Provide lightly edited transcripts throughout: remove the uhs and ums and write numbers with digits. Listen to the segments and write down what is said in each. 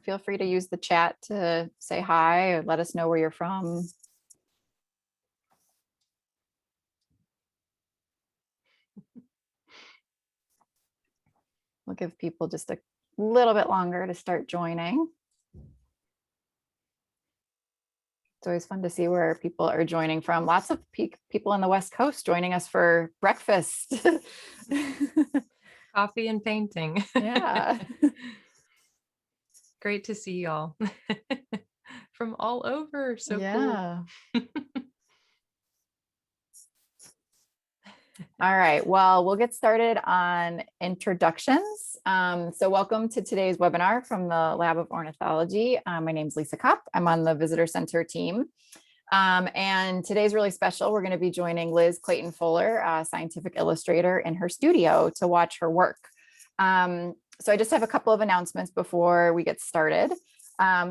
feel free to use the chat to say hi or let us know where you're from. We'll give people just a little bit longer to start joining. It's always fun to see where people are joining from. Lots of people on the West Coast joining us for breakfast. Coffee and painting. Yeah. Great to see y'all from all over. So yeah. Cool. All right, well, we'll get started on introductions. So welcome to today's webinar from the Lab of Ornithology. My name is Lisa Kopp. I'm on the Visitor Center team. And today's really special. We're going to be joining Liz Clayton Fuller, a scientific illustrator, in her studio to watch her work. So I just have a couple of announcements before we get started.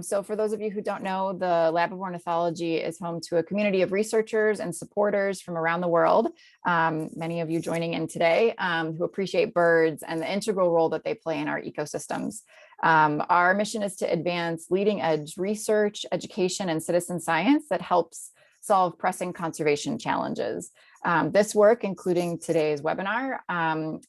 So for those of you who don't know, the Lab of Ornithology is home to a community of researchers and supporters from around the world, many of you joining in today, who appreciate birds and the integral role that they play in our ecosystems. Our mission is to advance leading edge research, education, and citizen science that helps solve pressing conservation challenges. This work, including today's webinar,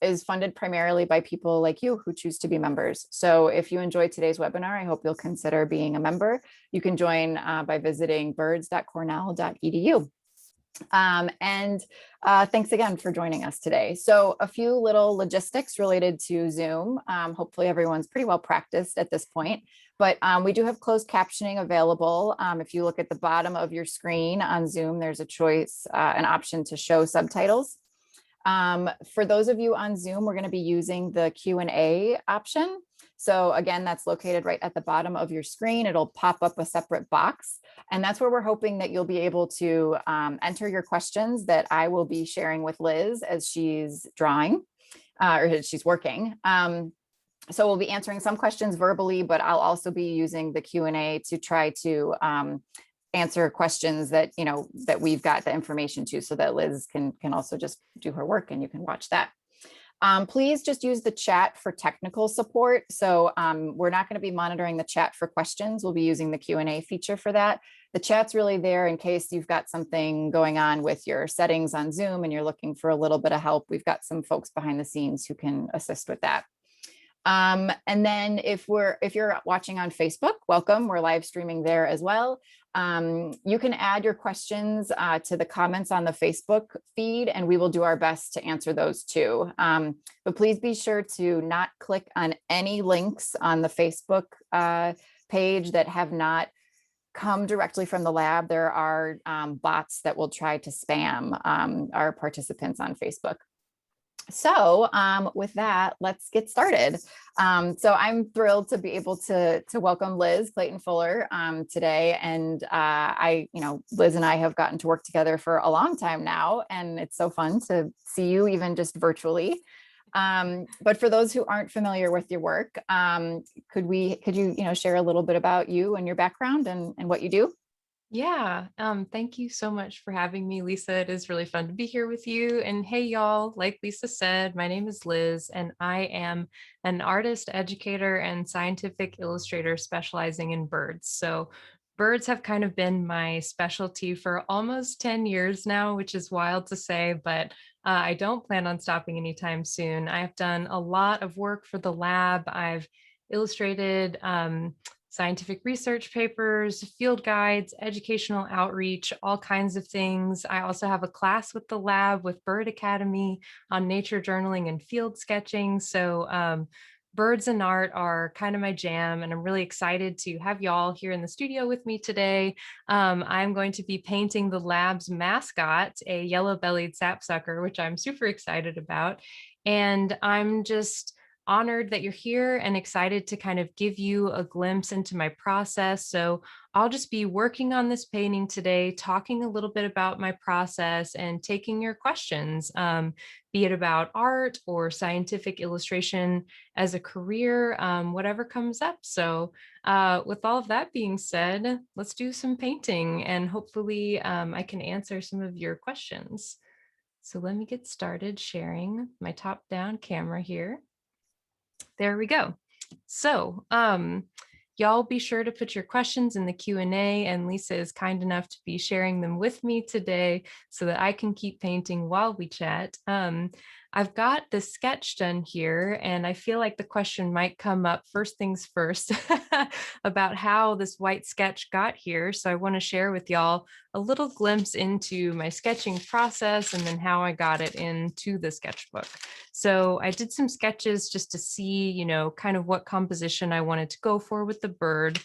is funded primarily by people like you who choose to be members. So if you enjoyed today's webinar, I hope you'll consider being a member. You can join by visiting birds.cornell.edu. Thanks again for joining us today. So a few little logistics related to Zoom. Hopefully everyone's pretty well practiced at this point, but we do have closed captioning available. If you look at the bottom of your screen on Zoom, there's a choice, an option to show subtitles. For those of you on Zoom, we're going to be using the Q&A option. So again, that's located right at the bottom of your screen. It'll pop up a separate box. And that's where we're hoping that you'll be able to enter your questions that I will be sharing with Liz as she's drawing or as she's working. So we'll be answering some questions verbally, but I'll also be using the Q&A to try to answer questions that, that we've got the information to, so that Liz can also just do her work and you can watch that. Please just use the chat for technical support. So we're not going to be monitoring the chat for questions. We'll be using the Q&A feature for that. The chat's really there in case you've got something going on with your settings on Zoom and you're looking for a little bit of help. We've got some folks behind the scenes who can assist with that. And then if you're watching on Facebook, welcome. We're live streaming there as well. You can add your questions to the comments on the Facebook feed, and we will do our best to answer those too. But please be sure to not click on any links on the Facebook page that have not come directly from the lab. There are bots that will try to spam our participants on Facebook. So with that, let's get started. So I'm thrilled to be able to welcome Liz Clayton Fuller today. And Liz and I have gotten to work together for a long time now, and it's so fun to see you even just virtually. But for those who aren't familiar with your work, could you share a little bit about you and your background and what you do? Yeah, thank you so much for having me, Lisa. It is really fun to be here with you. And hey, y'all, like Lisa said, my name is Liz, and I am an artist, educator, and scientific illustrator specializing in birds. So birds have kind of been my specialty for almost 10 years now, which is wild to say, but I don't plan on stopping anytime soon. I've done a lot of work for the lab. I've illustrated scientific research papers, field guides, educational outreach, all kinds of things. I also have a class with the lab with Bird Academy on nature journaling and field sketching. So birds and art are kind of my jam, and I'm really excited to have y'all here in the studio with me today. I'm going to be painting the lab's mascot, a yellow-bellied sapsucker, which I'm super excited about. And I'm just honored that you're here and excited to kind of give you a glimpse into my process. So I'll just be working on this painting today, talking a little bit about my process and taking your questions, be it about art or scientific illustration as a career, whatever comes up. So with all of that being said, let's do some painting, and hopefully I can answer some of your questions. So let me get started sharing my top-down camera here. There we go. So, y'all y'all be sure to put your questions in the Q&A, and Lisa is kind enough to be sharing them with me today so that I can keep painting while we chat. I've got the sketch done here, and I feel like the question might come up first things first about how this white sketch got here. So I want to share with y'all a little glimpse into my sketching process and then how I got it into the sketchbook. So I did some sketches just to see, you know, kind of what composition I wanted to go for with the bird.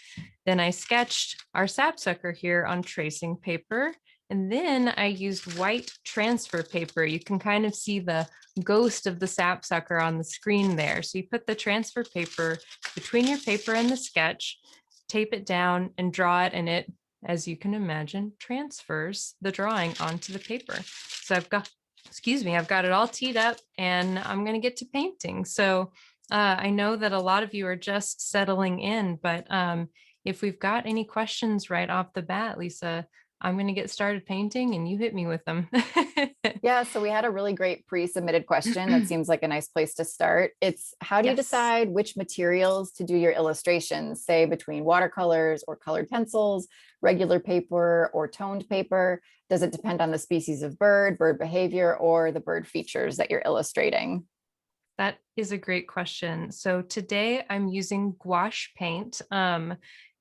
Then I sketched our sapsucker here on tracing paper. And then I used white transfer paper. You can kind of see the ghost of the sapsucker on the screen there. So you put the transfer paper between your paper and the sketch, tape it down and draw it, and it, as you can imagine, transfers the drawing onto the paper. So I've got, I've got it all teed up and I'm going to get to painting. So I know that a lot of you are just settling in, but if we've got any questions right off the bat, Lisa, I'm going to get started painting and you hit me with them. Yeah, so we had a really great pre-submitted question that seems like a nice place to start. It's how do you Yes. decide which materials to do your illustrations, say between watercolors or colored pencils, regular paper or toned paper? Does it depend on the species of bird, bird behavior, or the bird features that you're illustrating? That is a great question. So today I'm using gouache paint.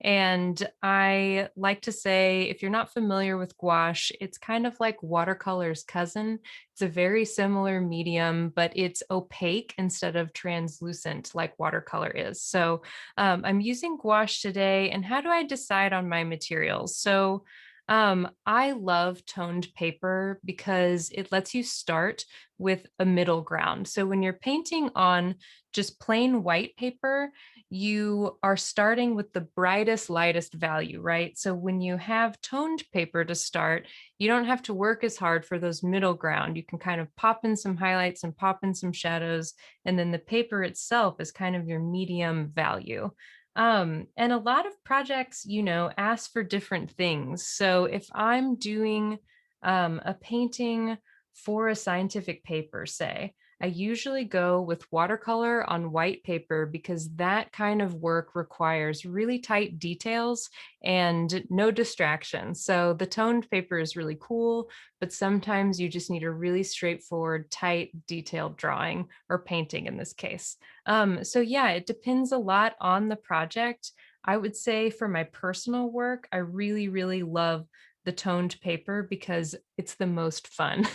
And I like to say, if you're not familiar with gouache, it's kind of like watercolor's cousin. It's a very similar medium, but it's opaque instead of translucent like watercolor is. So I'm using gouache today. And how do I decide on my materials? So I love toned paper because it lets you start with a middle ground. So when you're painting on just plain white paper, you are starting with the brightest, lightest value, right? So when you have toned paper to start, you don't have to work as hard for those middle ground. You can kind of pop in some highlights and pop in some shadows, and then the paper itself is kind of your medium value. And a lot of projects, you know, ask for different things. So if I'm doing a painting for a scientific paper, say, I usually go with watercolor on white paper because that kind of work requires really tight details and no distractions. So the toned paper is really cool, but sometimes you just need a really straightforward, tight, detailed drawing or painting in this case. So yeah, it depends a lot on the project. I would say for my personal work, I really, really love the toned paper because it's the most fun.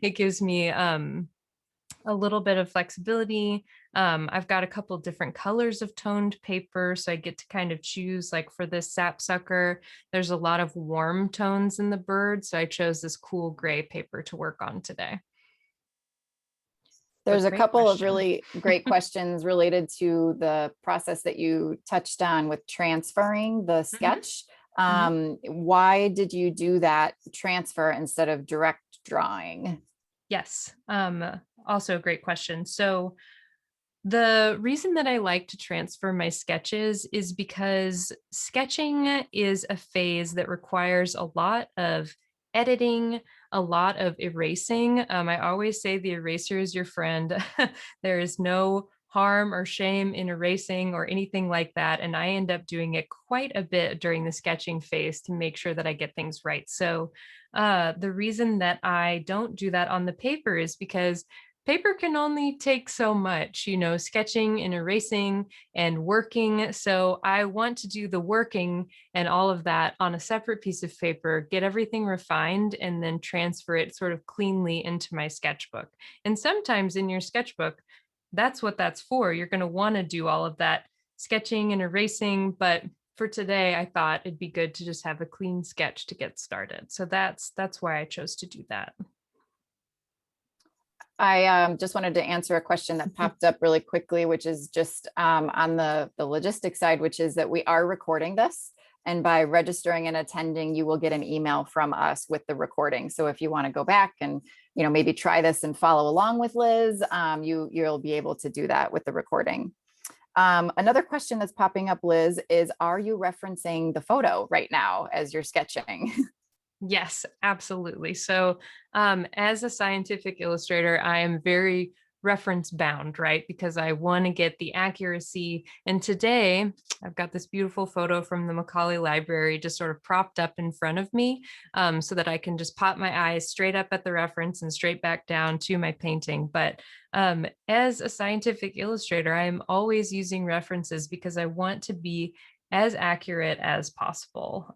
It gives me a little bit of flexibility. I've got a couple different colors of toned paper, so I get to kind of choose, like for this sapsucker, there's a lot of warm tones in the bird, so I chose this cool gray paper to work on today. There's a Great couple of question. really great questions related to the process that you touched on with transferring the sketch. Why did you do that transfer instead of direct drawing? Yes, also a great question. So the reason that I like to transfer my sketches is because sketching is a phase that requires a lot of editing, a lot of erasing. I always say the eraser is your friend. There is no harm or shame in erasing or anything like that. And I end up doing it quite a bit during the sketching phase to make sure that I get things right. So the reason that I don't do that on the paper is because paper can only take so much, you know, sketching and erasing and working. So I want to do the working and all of that on a separate piece of paper, get everything refined, and then transfer it sort of cleanly into my sketchbook. And sometimes in your sketchbook, that's what that's for. You're going to want to do all of that sketching and erasing, but for today, I thought it'd be good to just have a clean sketch to get started. So that's why I chose to do that. I just wanted to answer a question that popped up really quickly, which is just on the logistics side, which is that we are recording this. And by registering and attending, you will get an email from us with the recording. So if you want to go back and, you know, maybe try this and follow along with Liz, you'll be able to do that with the recording. Another question that's popping up, Liz, is are you referencing the photo right now as you're sketching? Yes, absolutely. So as a scientific illustrator, I am very reference bound, right? Because I want to get the accuracy. And today I've got this beautiful photo from the Macaulay Library just sort of propped up in front of me, so that I can just pop my eyes straight up at the reference and straight back down to my painting. But as a scientific illustrator, I am always using references because I want to be as accurate as possible.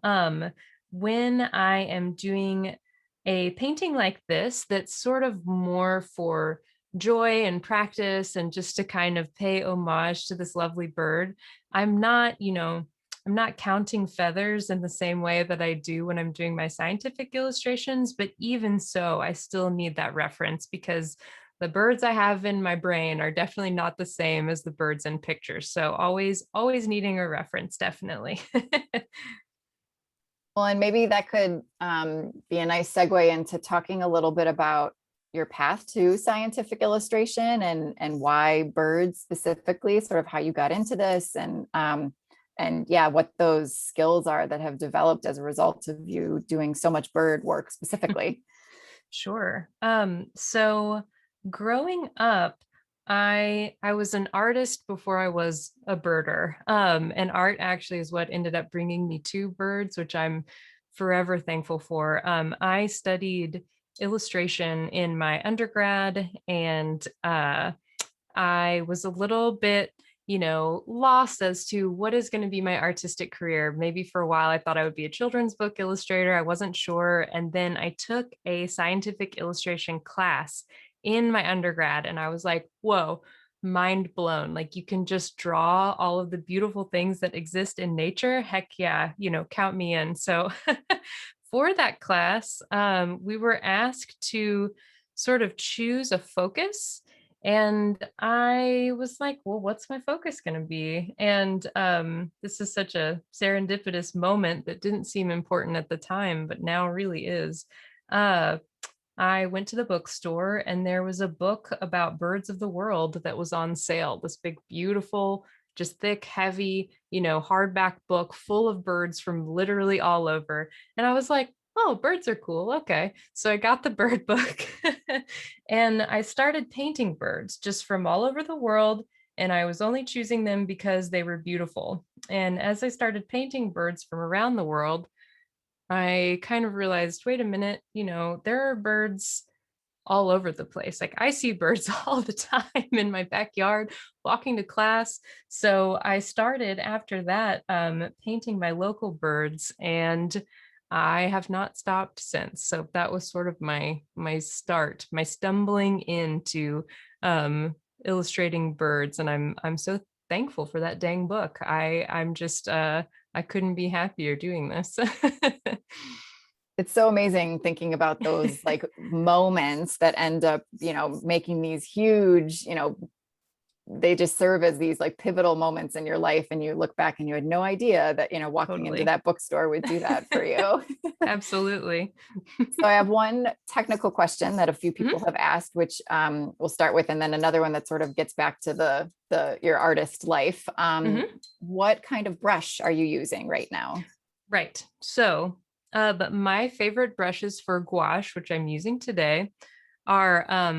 When I am doing a painting like this, that's sort of more for joy and practice and just to kind of pay homage to this lovely bird, I'm not, I'm not counting feathers in the same way that I do when I'm doing my scientific illustrations, but even so, I still need that reference because the birds I have in my brain are definitely not the same as the birds in pictures. So always needing a reference, definitely. Well, and maybe that could be a nice segue into talking a little bit about your path to scientific illustration and why birds specifically, sort of how you got into this and yeah, what those skills are that have developed as a result of you doing so much bird work specifically. Sure. So growing up, I was an artist before I was a birder. And art actually is what ended up bringing me to birds, which I'm forever thankful for. I studied illustration in my undergrad, and I was a little bit, lost as to what is going to be my artistic career. Maybe for a while I thought I would be a children's book illustrator. I wasn't sure. And then I took a scientific illustration class in my undergrad, and I was like, whoa, mind blown. Like, you can just draw all of the beautiful things that exist in nature. Heck yeah, count me in. So for that class, we were asked to sort of choose a focus. And I was like, well, what's my focus going to be? And this is such a serendipitous moment that didn't seem important at the time, but now really is. Uh, I went to the bookstore and there was a book about birds of the world that was on sale. This big, beautiful, just thick, heavy, hardback book full of birds from literally all over. And I was like, oh, birds are cool. Okay. So I got the bird book and I started painting birds just from all over the world. And I was only choosing them because they were beautiful. And as I started painting birds from around the world, I kind of realized, wait a minute, there are birds all over the place. Like, I see birds all the time in my backyard, walking to class. So I started after that painting my local birds, and I have not stopped since. So that was sort of my start, my stumbling into illustrating birds, and I'm so thankful for that dang book. I'm just I couldn't be happier doing this. It's so amazing thinking about those like moments that end up, making these huge, they just serve as these like pivotal moments in your life. And you look back and you had no idea that, walking into Totally. that bookstore would do that for you. Absolutely. So I have one technical question that a few people have asked, which we'll start with, and then another one that sort of gets back to your artist life. What kind of brush are you using right now? Right. So, but my favorite brushes for gouache, which I'm using today, are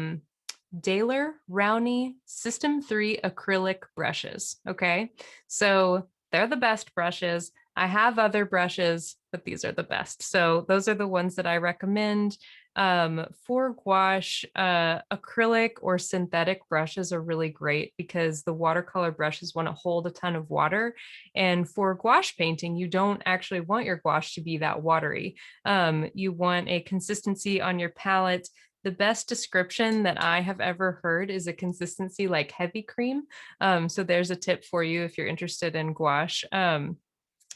Daler Rowney System 3 acrylic brushes. Okay. So they're the best brushes. I have other brushes, but these are the best. So those are the ones that I recommend. For gouache, acrylic or synthetic brushes are really great because the watercolor brushes want to hold a ton of water. And for gouache painting, you don't actually want your gouache to be that watery. You want a consistency on your palette. The best description that I have ever heard is a consistency like heavy cream. So there's a tip for you if you're interested in gouache.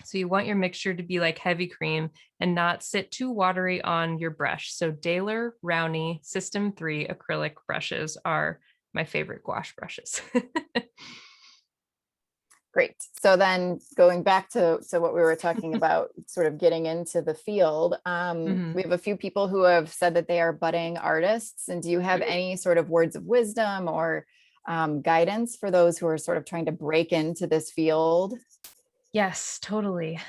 So you want your mixture to be like heavy cream and not sit too watery on your brush. So Daler Rowney System 3 acrylic brushes are my favorite gouache brushes. Great. So then going back to what we were talking about, sort of getting into the field, we have a few people who have said that they are budding artists. And do you have any sort of words of wisdom or guidance for those who are sort of trying to break into this field? Yes, totally.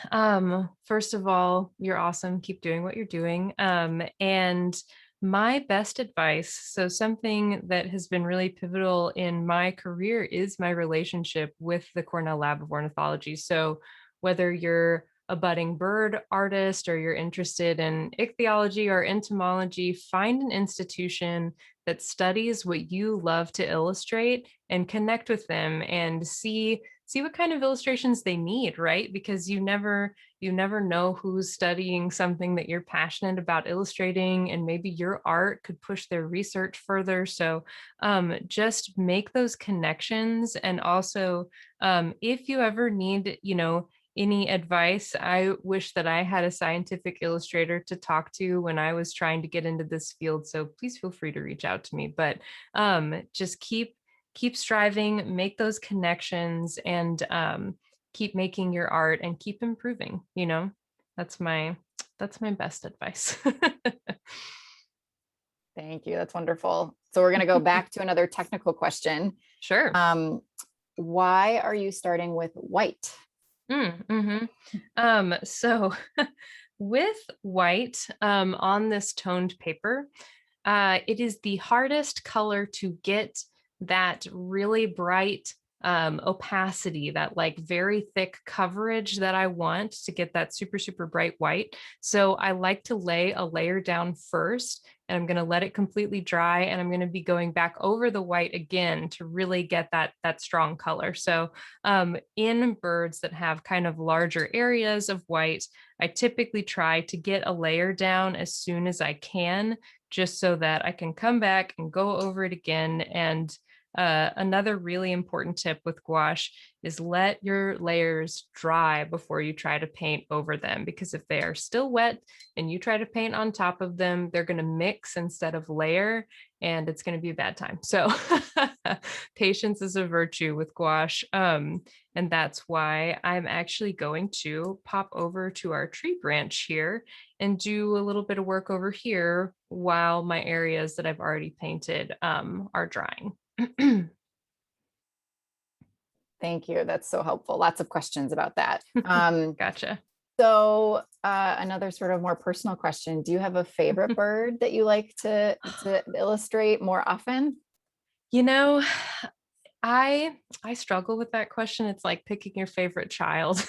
First of all, you're awesome. Keep doing what you're doing. And My best advice, so something that has been really pivotal in my career is my relationship with the Cornell Lab of Ornithology. So whether you're a budding bird artist or you're interested in ichthyology or entomology, find an institution that studies what you love to illustrate and connect with them and see what kind of illustrations they need, right? Because you never know who's studying something that you're passionate about illustrating, and maybe your art could push their research further. So just make those connections. And also, if you ever need, any advice, I wish that I had a scientific illustrator to talk to when I was trying to get into this field. So please feel free to reach out to me. But just keep striving, make those connections, and keep making your art and keep improving. That's my best advice. Thank you. That's wonderful. So we're going to go back to another technical question. Sure. Why are you starting with white? So with white on this toned paper, it is the hardest color to get that really bright opacity, that like very thick coverage that I want to get that super, super bright white. So I like to lay a layer down first, and I'm going to let it completely dry. And I'm going to be going back over the white again to really get that strong color. So in birds that have kind of larger areas of white, I typically try to get a layer down as soon as I can, just so that I can come back and go over it again. And another really important tip with gouache is let your layers dry before you try to paint over them, because if they are still wet and you try to paint on top of them, they're going to mix instead of layer, and it's going to be a bad time. So patience is a virtue with gouache. And that's why I'm actually going to pop over to our tree branch here and do a little bit of work over here while my areas that I've already painted are drying. Thank you. That's so helpful. Lots of questions about that. Gotcha. So another sort of more personal question. Do you have a favorite bird that you like to illustrate more often? You know, I struggle with that question. It's like picking your favorite child.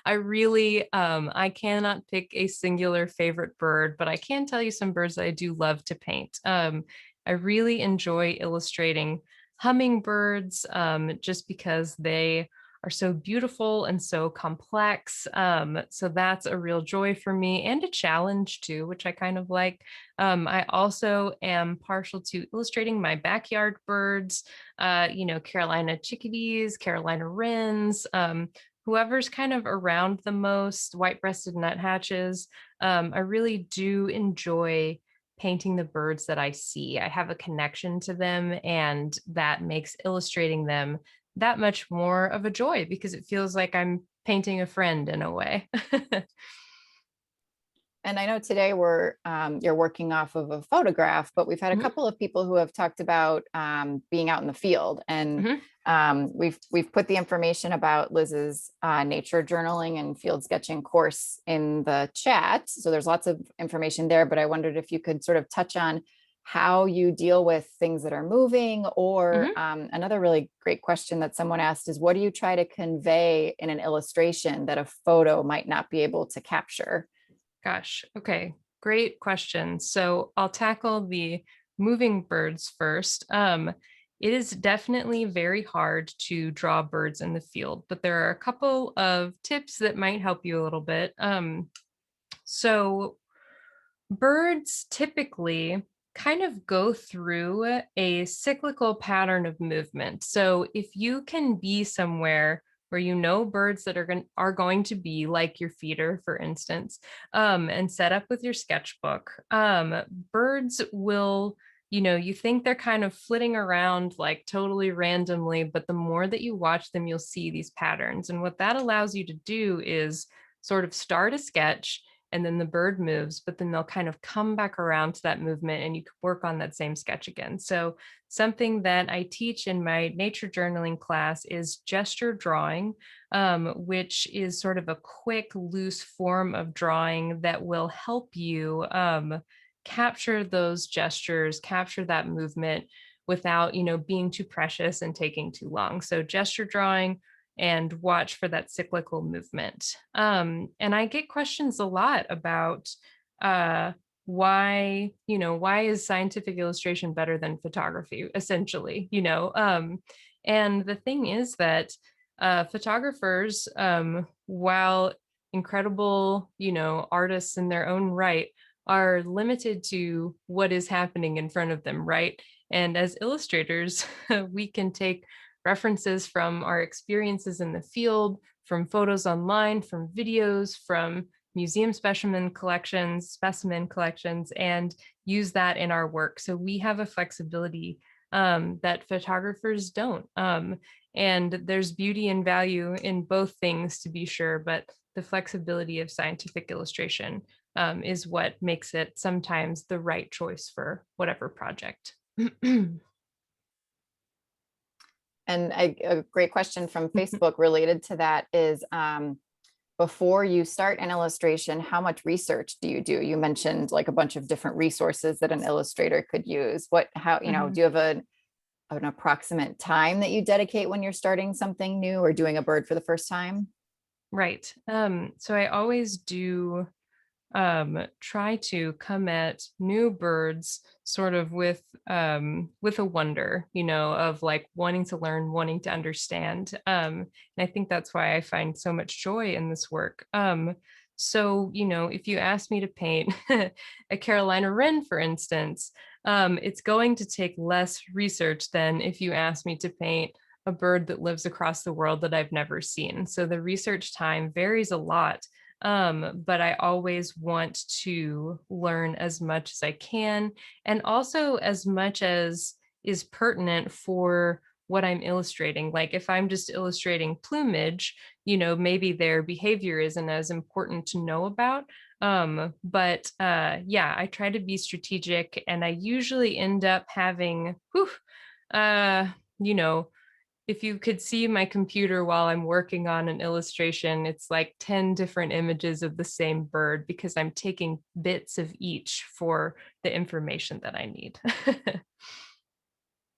I really I cannot pick a singular favorite bird, but I can tell you some birds that I do love to paint. I really enjoy illustrating hummingbirds just because they are so beautiful and so complex. So that's a real joy for me, and a challenge too, which I kind of like. I also am partial to illustrating my backyard birds, Carolina chickadees, Carolina wrens, whoever's kind of around the most, white-breasted nuthatches. I really do enjoy painting the birds that I see. I have a connection to them, and that makes illustrating them that much more of a joy because it feels like I'm painting a friend in a way. And I know today you're working off of a photograph, but we've had a Mhm, couple of people who have talked about being out in the field, and mhm. we've put the information about Liz's nature journaling and field sketching course in the chat. So there's lots of information there, but I wondered if you could sort of touch on how you deal with things that are moving, or Mhm. another really great question that someone asked is, what do you try to convey in an illustration that a photo might not be able to capture? Gosh. Okay. Great question. So I'll tackle the moving birds first. It is definitely very hard to draw birds in the field, but there are a couple of tips that might help you a little bit. So birds typically kind of go through a cyclical pattern of movement. So if you can be somewhere where birds that are going to be like your feeder, for instance, and set up with your sketchbook, birds will. You think they're kind of flitting around like totally randomly, but the more that you watch them, you'll see these patterns. And what that allows you to do is sort of start a sketch, and then the bird moves, but then they'll kind of come back around to that movement and you can work on that same sketch again. So something that I teach in my nature journaling class is gesture drawing, which is sort of a quick, loose form of drawing that will help you capture those gestures, capture that movement without, being too precious and taking too long. So gesture drawing and watch for that cyclical movement. And I get questions a lot about uh, why is scientific illustration better than photography, essentially, and the thing is that photographers, while incredible, artists in their own right, are limited to what is happening in front of them, right? And as illustrators, we can take references from our experiences in the field, from photos online, from videos, from museum specimen collections, and use that in our work. So we have a flexibility that photographers don't. And there's beauty and value in both things, to be sure, but the flexibility of scientific illustration is what makes it sometimes the right choice for whatever project. And a great question from Facebook related to that is, before you start an illustration, how much research do you do? You mentioned like a bunch of different resources that an illustrator could use. Do you have an approximate time that you dedicate when you're starting something new or doing a bird for the first time? Right. So I always do try to come at new birds sort of with a wonder, of like wanting to learn, wanting to understand. And I think that's why I find so much joy in this work. So, if you ask me to paint a Carolina wren, for instance, it's going to take less research than if you ask me to paint a bird that lives across the world that I've never seen. So the research time varies a lot. But I always want to learn as much as I can, and also as much as is pertinent for what I'm illustrating. Like if I'm just illustrating plumage, maybe their behavior isn't as important to know about. Yeah, I try to be strategic, and I usually end up having, uh, you know, if you could see my computer while I'm working on an illustration, it's like 10 different images of the same bird because I'm taking bits of each for the information that I need.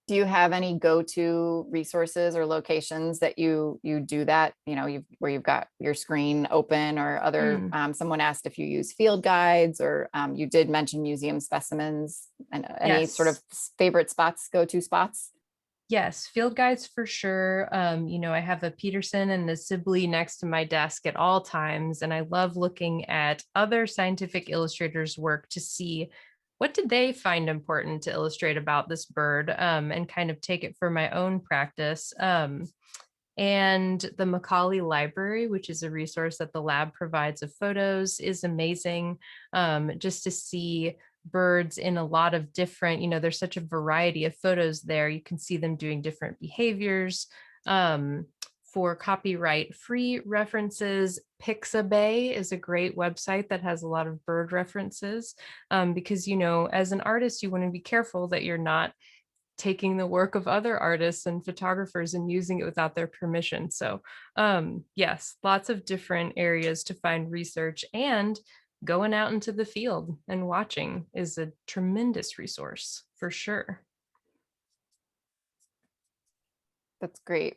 Do you have any go-to resources or locations that you do that, where you've got your screen open, or other, Mm, someone asked if you use field guides, or you did mention museum specimens, and any sort of yes. favorite spots, go-to spots? Yes, field guides for sure. I have a Peterson and a Sibley next to my desk at all times, and I love looking at other scientific illustrators' work to see what did they find important to illustrate about this bird, and kind of take it for my own practice. And the Macaulay Library, which is a resource that the lab provides of photos, is amazing, just to see birds in a lot of different, there's such a variety of photos there. You can see them doing different behaviors. Um, for copyright free references, Pixabay is a great website that has a lot of bird references, because, as an artist, you want to be careful that you're not taking the work of other artists and photographers and using it without their permission. So yes, lots of different areas to find research, and going out into the field and watching is a tremendous resource for sure. That's great.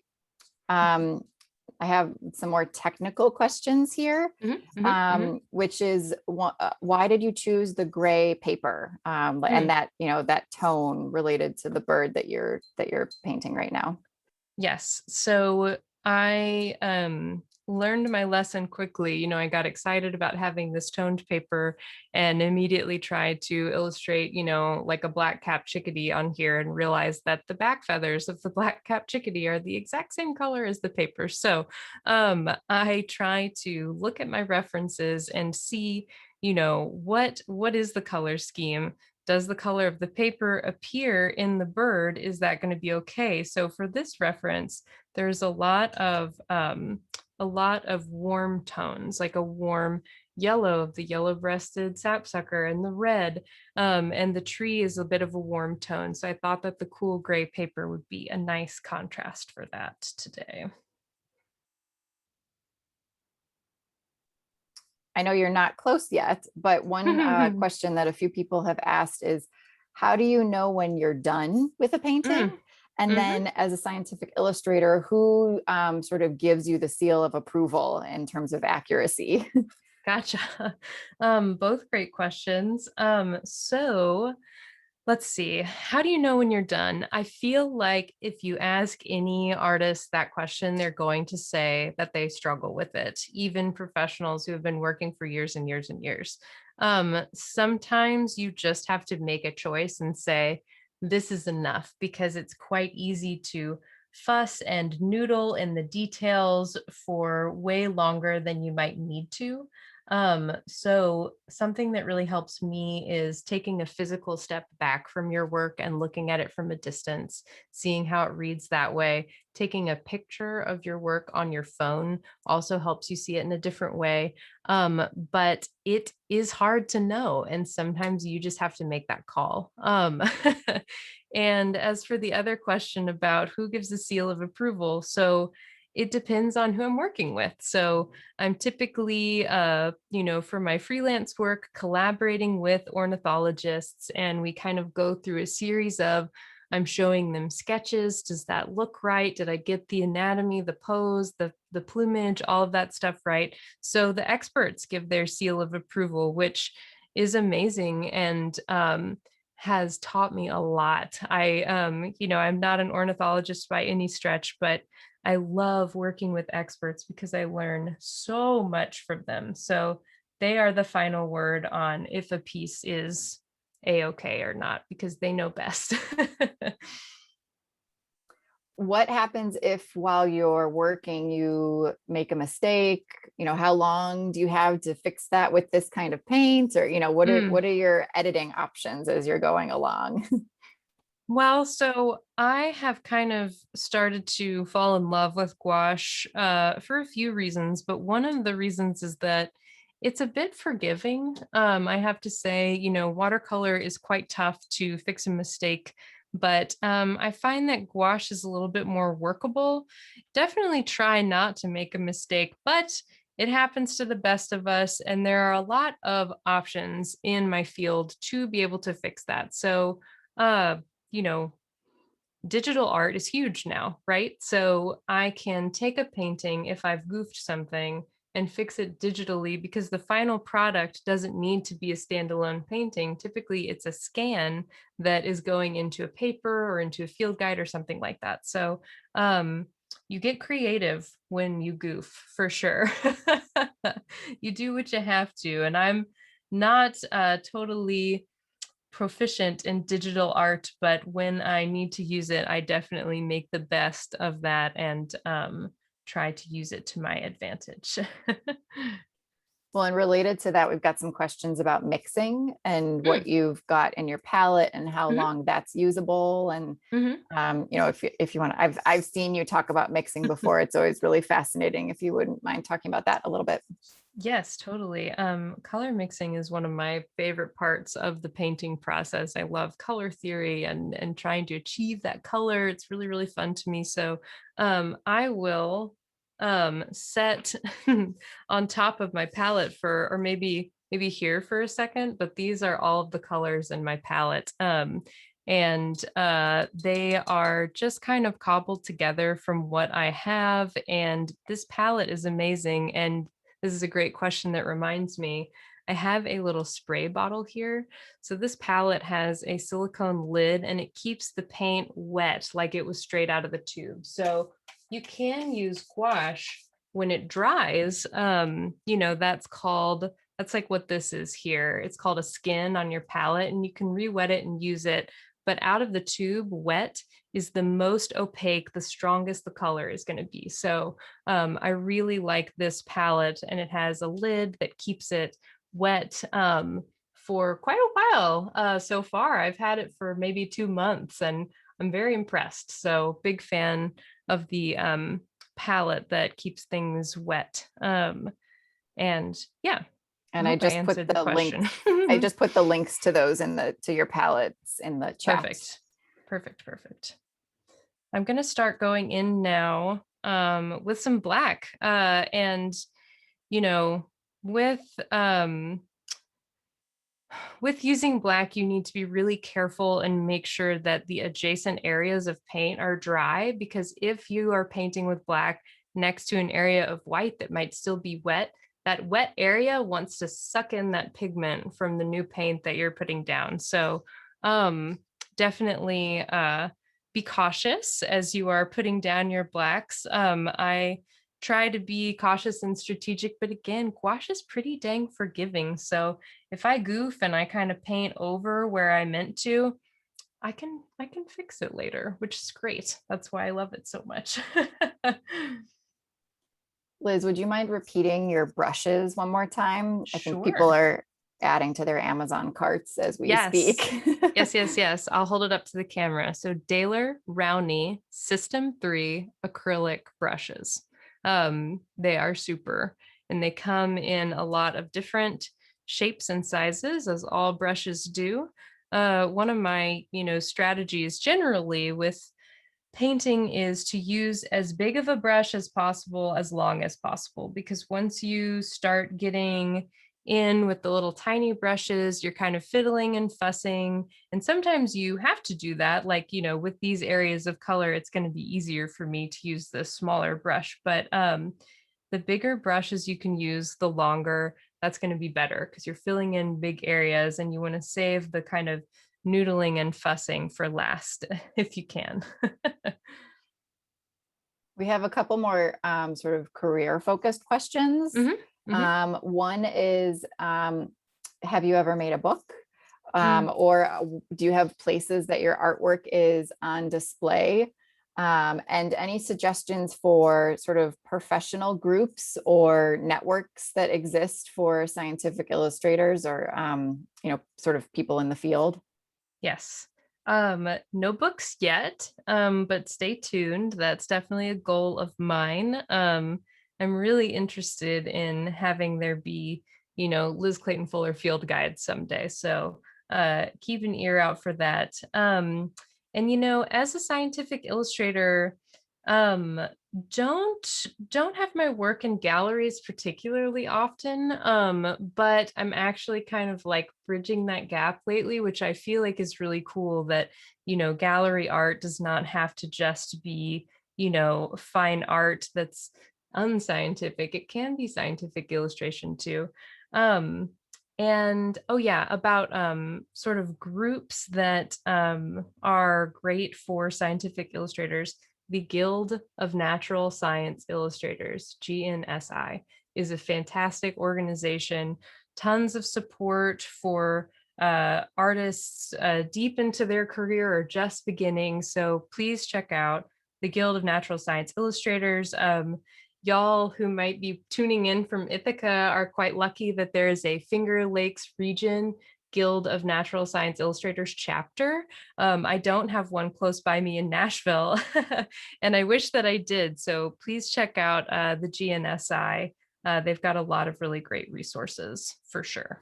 Um, I have some more technical questions here, Mhm, mhm, mhm. which is why did you choose the gray paper, and Mm. that that tone related to the bird that you're painting right now? Yes. So I learned my lesson quickly. I got excited about having this toned paper and immediately tried to illustrate, like a black cap chickadee on here, and realized that the back feathers of the black cap chickadee are the exact same color as the paper. So I try to look at my references and see, what is the color scheme? Does the color of the paper appear in the bird? Is that going to be okay? So for this reference, there's a lot of warm tones, like a warm yellow of the yellow-breasted sapsucker, and the red, and the tree is a bit of a warm tone. So I thought that the cool gray paper would be a nice contrast for that today. I know you're not close yet, but one question that a few people have asked is, how do you know when you're done with a painting? Mm, And mhm. then as a scientific illustrator, who sort of gives you the seal of approval in terms of accuracy? Gotcha. Both great questions. So let's see. How do you know when you're done? I feel like if you ask any artist that question, they're going to say that they struggle with it, even professionals who have been working for years and years and years. Sometimes you just have to make a choice and say, this is enough, because it's quite easy to fuss and noodle in the details for way longer than you might need to. So something that really helps me is taking a physical step back from your work and looking at it from a distance, seeing how it reads that way. Taking a picture of your work on your phone also helps you see it in a different way. But it is hard to know, and sometimes you just have to make that call. And as for the other question about who gives the seal of approval, so it depends on who I'm working with. So I'm typically, for my freelance work, collaborating with ornithologists, and we kind of go through a series of, I'm showing them sketches. Does that look right? Did I get the anatomy, the pose, the plumage, all of that stuff right? So the experts give their seal of approval, which is amazing and has taught me a lot. I'm not an ornithologist by any stretch, but I love working with experts because I learn so much from them. So they are the final word on if a piece is a-okay or not, because they know best. What happens if while you're working, you make a mistake? How long do you have to fix that with this kind of paint? Or, what are Mm. what are your editing options as you're going along? Well, so I have kind of started to fall in love with gouache for a few reasons, but one of the reasons is that it's a bit forgiving. I have to say, watercolor is quite tough to fix a mistake, but I find that gouache is a little bit more workable. Definitely try not to make a mistake, but it happens to the best of us, and there are a lot of options in my field to be able to fix that. So, uh, you know, digital art is huge now, right? So I can take a painting if I've goofed something and fix it digitally, because the final product doesn't need to be a standalone painting. Typically, it's a scan that is going into a paper or into a field guide or something like that. So you get creative when you goof, for sure. You do what you have to. And I'm not totally proficient in digital art, but when I need to use it, I definitely make the best of that and try to use it to my advantage. Well, and related to that, we've got some questions about mixing and Mm, what you've got in your palette and how mhm, long that's usable. And mhm. if you want, I've seen you talk about mixing before. It's always really fascinating. If you wouldn't mind talking about that a little bit. Yes, totally. Color mixing is one of my favorite parts of the painting process. I love color theory and trying to achieve that color. It's really, really fun to me. So I will set on top of my palette for, or maybe here for a second, but these are all of the colors in my palette. And they are just kind of cobbled together from what I have. And this palette is amazing. And this is a great question that reminds me. I have a little spray bottle here. So this palette has a silicone lid and it keeps the paint wet like it was straight out of the tube. So you can use gouache when it dries. That's like what this is here. It's called a skin on your palette, and you can re-wet it and use it. But out of the tube, wet is the most opaque, the strongest the color is going to be. So I really like this palette, and it has a lid that keeps it wet for quite a while. So far, I've had it for maybe 2 months, and I'm very impressed. So big fan of the palette that keeps things wet. And yeah, I And I hope I just put answered the the links. question. I just put the links to those to your palettes in the chat. Perfect. Perfect. Perfect. I'm going to start going in now with some black. And, you know, with with using black, you need to be really careful and make sure that the adjacent areas of paint are dry, because if you are painting with black next to an area of white that might still be wet, that wet area wants to suck in that pigment from the new paint that you're putting down. So um, definitely be cautious as you are putting down your blacks. I try to be cautious and strategic, but again, gouache is pretty dang forgiving. So if I goof and I kind of paint over where I meant to, I can fix it later, which is great. That's why I love it so much. Liz, would you mind repeating your brushes one more time? I think people Sure. are adding to their Amazon carts as we Yes. speak. Yes. I'll hold it up to the camera. So Daler Rowney System 3 acrylic brushes. They are super, and they come in a lot of different shapes and sizes, as all brushes do. One of my, strategies generally with painting is to use as big of a brush as possible, as long as possible, because once you start getting in with the little tiny brushes, you're kind of fiddling and fussing. And sometimes you have to do that. Like, with these areas of color, it's going to be easier for me to use the smaller brush. But the bigger brushes you can use, the longer that's going to be better, because you're filling in big areas and you want to save the kind of noodling and fussing for last if you can. We have a couple more sort of career focused questions. Hmm. Hmm. One is, have you ever made a book? Mm. Or do you have places that your artwork is on display? And any suggestions for sort of professional groups or networks that exist for scientific illustrators or, sort of people in the field? Yes. No books yet, but stay tuned. That's definitely a goal of mine. I'm really interested in having there be, Liz Clayton Fuller field guides someday. So keep an ear out for that. And as a scientific illustrator, um, don't have my work in galleries particularly often, but I'm actually kind of like bridging that gap lately, which I feel like is really cool, that gallery art does not have to just be fine art that's unscientific. It can be scientific illustration too. um and oh yeah, about sort of groups that are great for scientific illustrators. The Guild of Natural Science Illustrators, GNSI, is a fantastic organization. Tons of support for artists deep into their career or just beginning. So please check out the Guild of Natural Science Illustrators. Y'all who might be tuning in from Ithaca are quite lucky that there is a Finger Lakes region Guild of Natural Science Illustrators chapter. I don't have one close by me in Nashville, and I wish that I did. So please check out the GNSI. They've got a lot of really great resources for sure.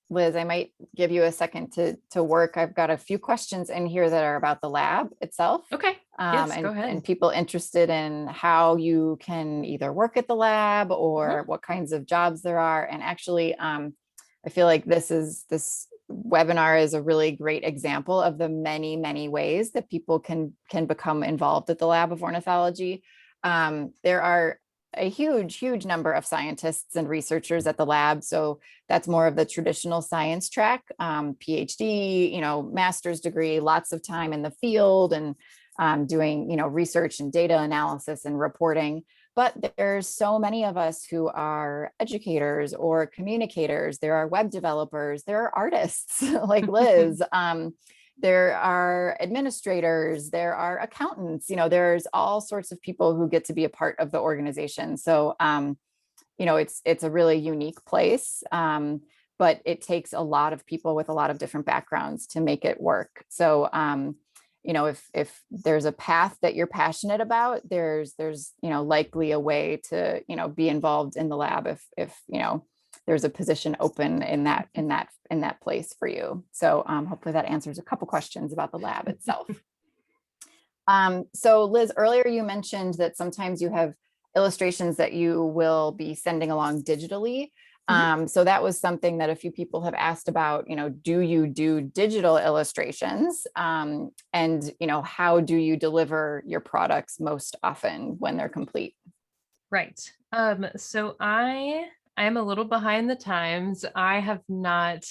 Liz, I might give you a second to work. I've got a few questions in here that are about the lab itself, Okay. Yes, go and ahead. people interested in how you can either work at the lab Mhm. or what kinds of jobs there are. And actually, I feel like this webinar is a really great example of the many, many ways that people can become involved at the Lab of Ornithology. There are a huge number of scientists and researchers at the lab. So that's more of the traditional science track, PhD, master's degree, lots of time in the field and doing, research and data analysis and reporting. But there's so many of us who are educators or communicators. There are web developers, there are artists like Liz. There are administrators, there are accountants, there's all sorts of people who get to be a part of the organization. So, it's a really unique place, but it takes a lot of people with a lot of different backgrounds to make it work. So, if there's a path that you're passionate about, there's likely a way to be involved in the lab if there's a position open in that place for you. So hopefully that answers a couple questions about the lab itself. So Liz, earlier you mentioned that sometimes you have illustrations that you will be sending along digitally. Mhm. So that was something that a few people have asked about, do you do digital illustrations? And, how do you deliver your products most often when they're complete? Right. So I am a little behind the times. I have not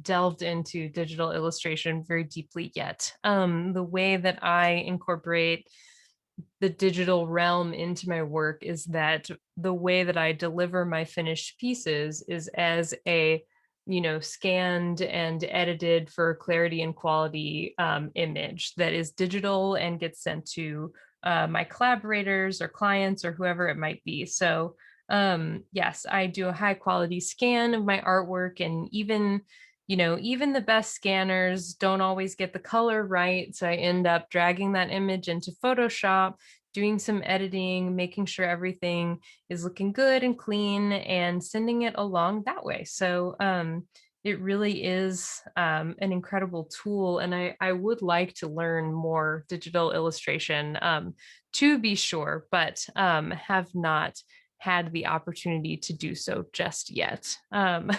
delved into digital illustration very deeply yet. The way that I incorporate the digital realm into my work is that the way that I deliver my finished pieces is as a, scanned and edited for clarity and quality image that is digital and gets sent to my collaborators or clients or whoever it might be. So, yes, I do a high quality scan of my artwork, and even the best scanners don't always get the color right. So I end up dragging that image into Photoshop, doing some editing, making sure everything is looking good and clean, and sending it along that way. So it really is an incredible tool. And I would like to learn more digital illustration, to be sure, but have not had the opportunity to do so just yet. And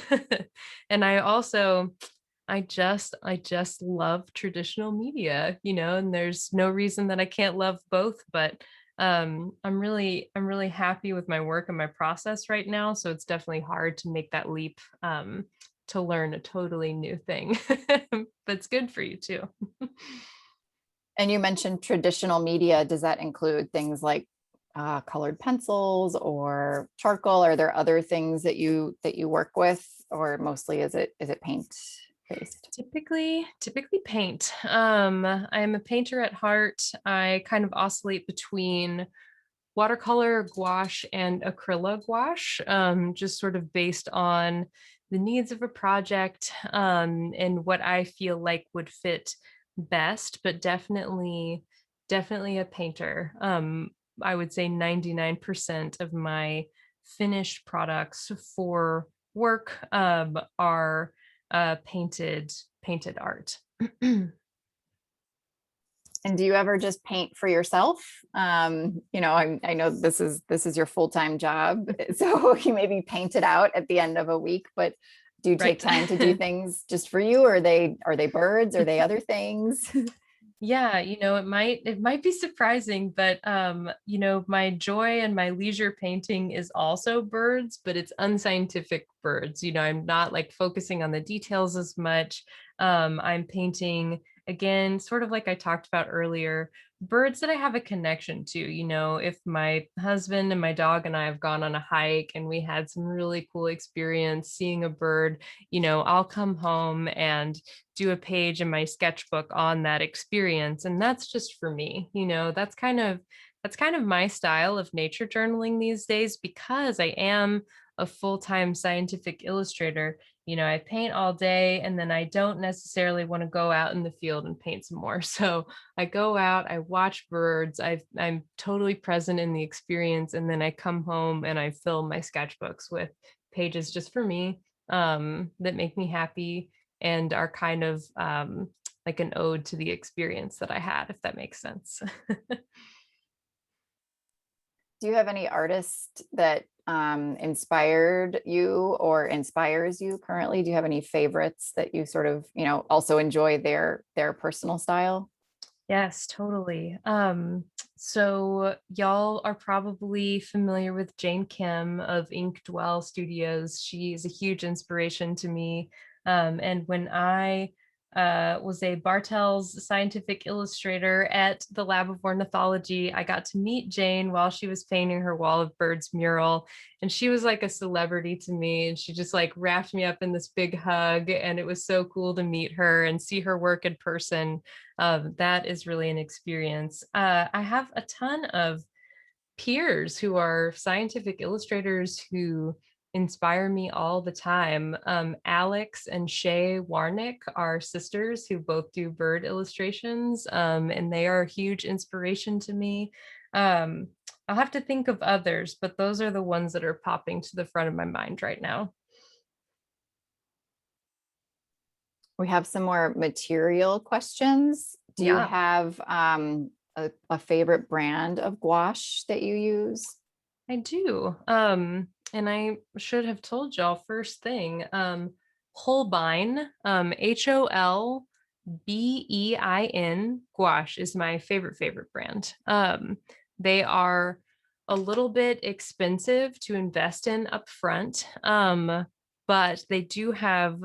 I just love traditional media, and there's no reason that I can't love both, but I'm really happy with my work and my process right now, so it's definitely hard to make that leap to learn a totally new thing. But it's good for you too. And you mentioned traditional media. Does that include things like colored pencils or charcoal? Are there other things that you work with, or mostly is it paint based? Typically paint. I am a painter at heart. I kind of oscillate between watercolor, gouache, and acrylic gouache, just sort of based on the needs of a project, and what I feel like would fit best, but definitely a painter. I would say 99% of my finished products for work are painted art. And do you ever just paint for yourself? I know this is your full-time job, so you maybe paint it out at the end of a week, but do you take Right. time to do things just for you? Or are they birds? Are they other things? Yeah, it might be surprising, but my joy and my leisure painting is also birds, but it's unscientific birds. I'm not like focusing on the details as much. I'm painting again, sort of like I talked about earlier, birds that I have a connection to. If my husband and my dog and I have gone on a hike and we had some really cool experience seeing a bird, I'll come home and do a page in my sketchbook on that experience, and that's just for me. That's kind of my style of nature journaling these days, because I am a full-time scientific illustrator. I paint all day, and then I don't necessarily want to go out in the field and paint some more. So I go out, I watch birds, I'm totally present in the experience, and then I come home and I fill my sketchbooks with pages just for me, that make me happy and are kind of like an ode to the experience that I had, if that makes sense. Do you have any artist that inspired you or inspires you currently? Do you have any favorites that you sort of, also enjoy their personal style? Yes, totally. So y'all are probably familiar with Jane Kim of Ink Dwell Studios. She's a huge inspiration to me. And when I was a Bartels scientific illustrator at the Lab of Ornithology, I got to meet Jane while she was painting her Wall of Birds mural. And she was like a celebrity to me. And she just like wrapped me up in this big hug. And it was so cool to meet her and see her work in person. That is really an experience. I have a ton of peers who are scientific illustrators who inspire me all the time. Alex and Shay Warnick are sisters who both do bird illustrations, and they are a huge inspiration to me. Um, I'll have to think of others, but those are the ones that are popping to the front of my mind right now. We have some more material questions. Do you Yeah. have a favorite brand of gouache that you use? I do. And I should have told y'all first thing. Holbein, Holbein gouache is my favorite brand. They are a little bit expensive to invest in upfront, but they do have,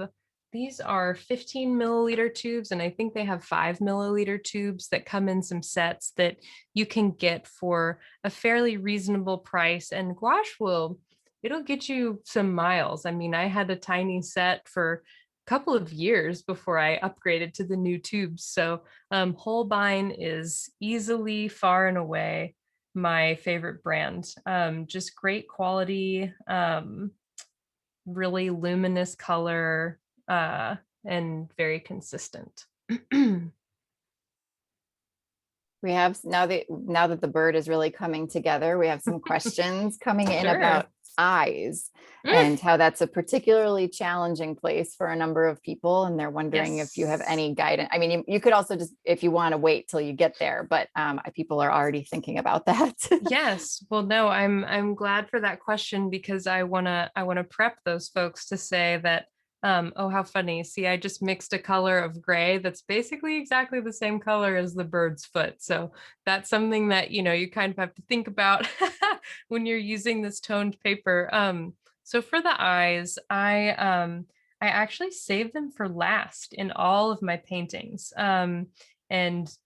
these are 15 milliliter tubes, and I think they have 5 milliliter tubes that come in some sets that you can get for a fairly reasonable price. And gouache it'll get you some miles. I mean, I had a tiny set for a couple of years before I upgraded to the new tubes. So Holbein is easily, far and away, my favorite brand. Just great quality, really luminous color, and very consistent. We have now that the bird is really coming together, we have some questions coming in Sure. about eyes and how that's a particularly challenging place for a number of people. And they're wondering if you have Yes. any guidance. I mean, you could also just, if you want to wait till you get there, but people are already thinking about that. Yes. Well, no, I'm glad for that question, because I wanna prep those folks to say that, oh, how funny. See, I just mixed a color of gray that's basically exactly the same color as the bird's foot. So that's something that, you kind of have to think about when you're using this toned paper. So for the eyes, I actually save them for last in all of my paintings. And